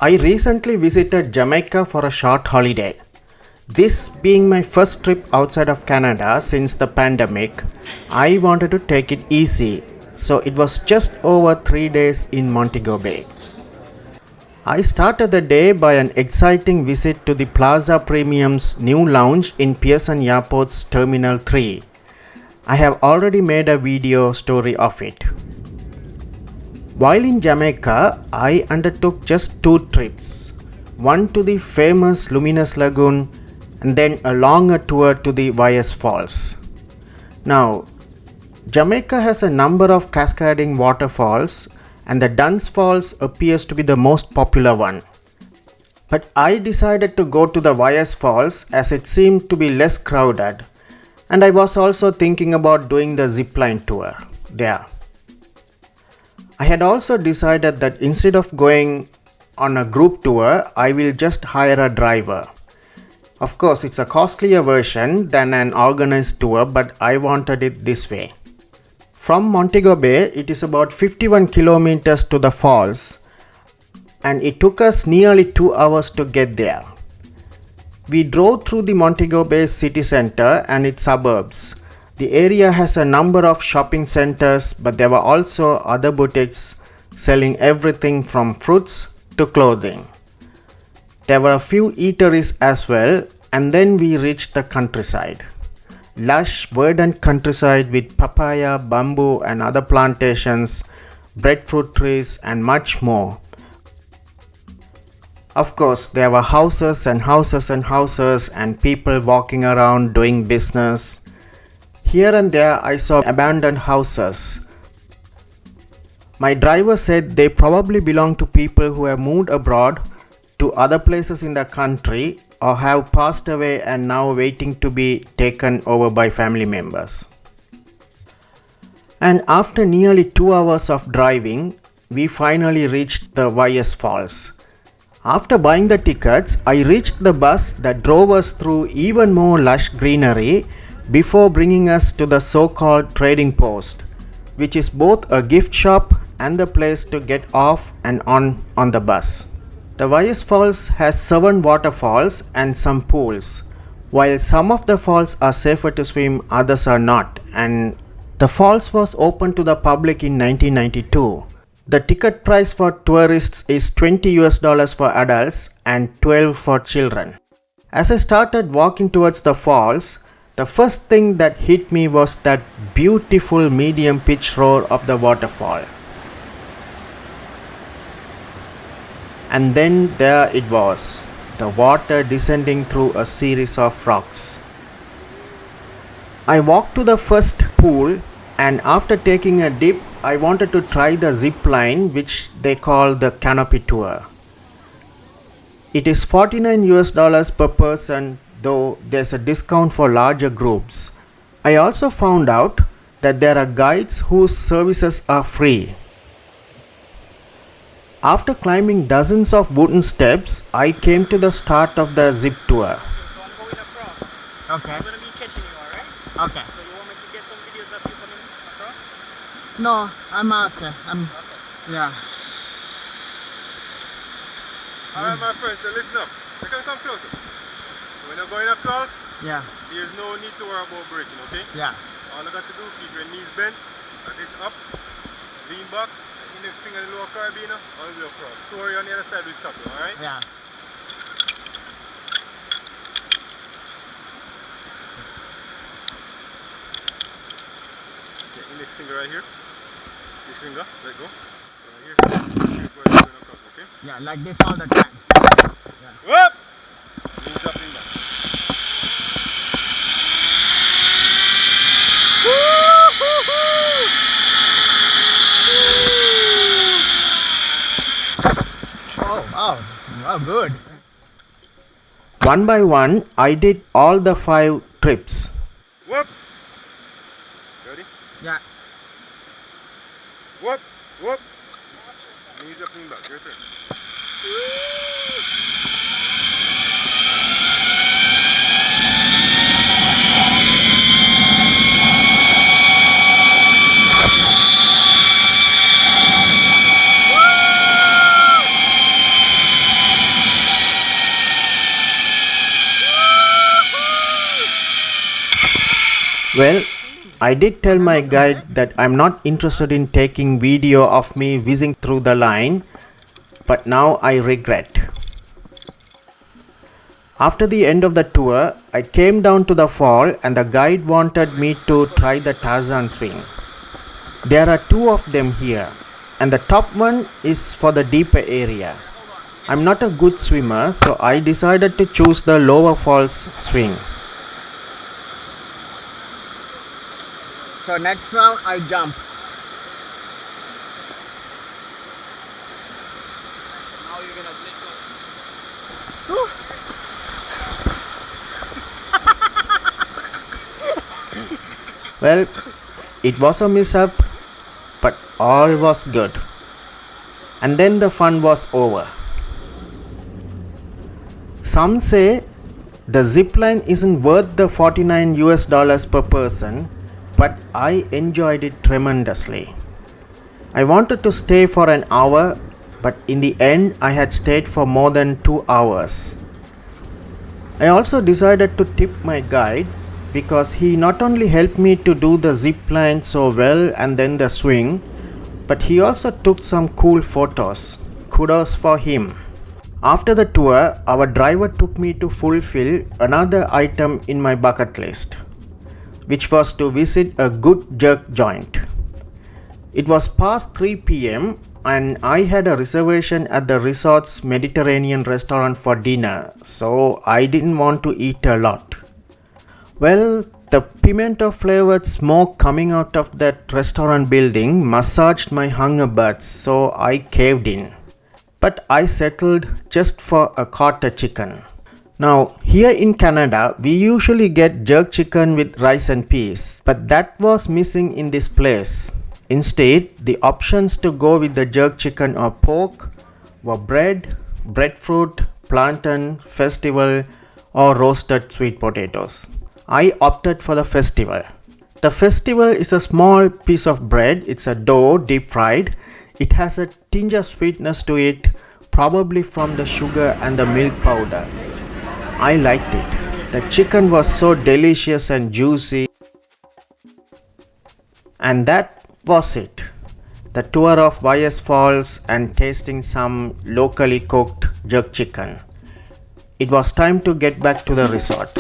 I recently visited Jamaica for a short holiday. This being my first trip outside of Canada since the pandemic, I wanted to take it easy, so it was just over 3 days in Montego Bay. I started the day by an exciting visit to the Plaza Premium's new lounge in Pearson Airport's Terminal 3. I have already made a video story of it. While in Jamaica, I undertook just 2 trips, one to the famous Luminous Lagoon and then a longer tour to the waterfalls. Now, Jamaica has a number of cascading waterfalls and the Dunn Falls appears to be the most popular one. But I decided to go to the waterfalls as it seemed to be less crowded, and I was also thinking about doing the zipline tour there. I had also decided that instead of going on a group tour, I will just hire a driver. Of course, it's a costlier version than an organized tour, but I wanted it this way. From Montego Bay, it is about 51 kilometers to the falls, and it took us nearly 2 hours to get there. We drove through the Montego Bay city center and its suburbs. The area has a number of shopping centers, but there were also other boutiques selling everything from fruits to clothing. There were a few eateries as well, and then we reached the countryside. Lush, verdant countryside with papaya, bamboo and other plantations, breadfruit trees and much more. Of course, there were houses and houses and houses and people walking around doing business. Here and there I saw abandoned houses. My driver said they probably belong to people who have moved abroad to other places in the country or have passed away and now waiting to be taken over by family members. And after nearly 2 hours of driving, we finally reached the waterfalls. After buying the tickets, I reached the bus that drove us through even more lush greenery before bringing us to the so-called trading post, which is both a gift shop and the place to get off and on the bus. The waterfalls has 7 waterfalls and some pools. While some of the falls are safer to swim, others are not, and the falls was open to the public in 1992. The ticket price for tourists is $20 for adults and $12 for children. As I started walking towards the falls, the first thing that hit me was that beautiful medium pitch roar of the waterfall. And then there it was, the water descending through a series of rocks. I walked to the first pool, and after taking a dip, I wanted to try the zip line, which they call the canopy tour. It is $49 per person, though there's a discount for larger groups. I also found out that there are guides whose services are free. After climbing dozens of wooden steps, I came to the start of the zip tour. Okay. I'm gonna be catching you, alright? Okay. So you want me to get some videos of you coming across? No, I'm okay. Yeah. Alright, my friends, so listen up. You can come closer. When you're going across, Yeah. there's no need to worry about braking, okay? Yeah. All you got to do, keep your knees bent, and it's up, lean back, index finger in the lower carabiner, all the way across. Story on the other side will stop you, alright? Yeah. Okay, index finger right here. This finger, let go. Right here. Here's where you're going across, okay? Yeah, like this all the time. Whoop! Knees up, lean back. Oh, good. One by one, I did all the 5 trips. Whoop! Ready? Yeah. Whoop! Whoop! Knees up, lean back. Your turn. Well, I did tell my guide that I'm not interested in taking video of me whizzing through the line, but now I regret. After the end of the tour, I came down to the fall and the guide wanted me to try the Tarzan Swing. There are two of them here, and the top one is for the deeper area. I'm not a good swimmer, so I decided to choose the lower falls swing. So next round I jump. Now you're gonna let go. Whew. Well, it was a mishap, but all was good. And then the fun was over. Some say the zipline isn't worth the $49 per person, but I enjoyed it tremendously. I wanted to stay for an hour, but in the end I had stayed for more than 2 hours. I also decided to tip my guide because he not only helped me to do the zipline so well and then the swing, but he also took some cool photos. Kudos for him. After the tour, our driver took me to fulfill another item in my bucket list, which was to visit a good jerk joint. It was past 3 p.m. and I had a reservation at the resort's Mediterranean restaurant for dinner, so I didn't want to eat a lot. Well, the pimento flavored smoke coming out of that restaurant building massaged my hunger buds, so I caved in. But I settled just for a quarter chicken. Now, here in Canada, we usually get jerk chicken with rice and peas, but that was missing in this place. Instead, the options to go with the jerk chicken or pork were bread, breadfruit, plantain, festival, or roasted sweet potatoes. I opted for the festival. The festival is a small piece of bread. It's a dough, deep fried. It has a tinge of sweetness to it, probably from the sugar and the milk powder. I liked it. The chicken was so delicious and juicy. And that was it. The tour of YS Falls and tasting some locally cooked jerk chicken. It was time to get back to the resort.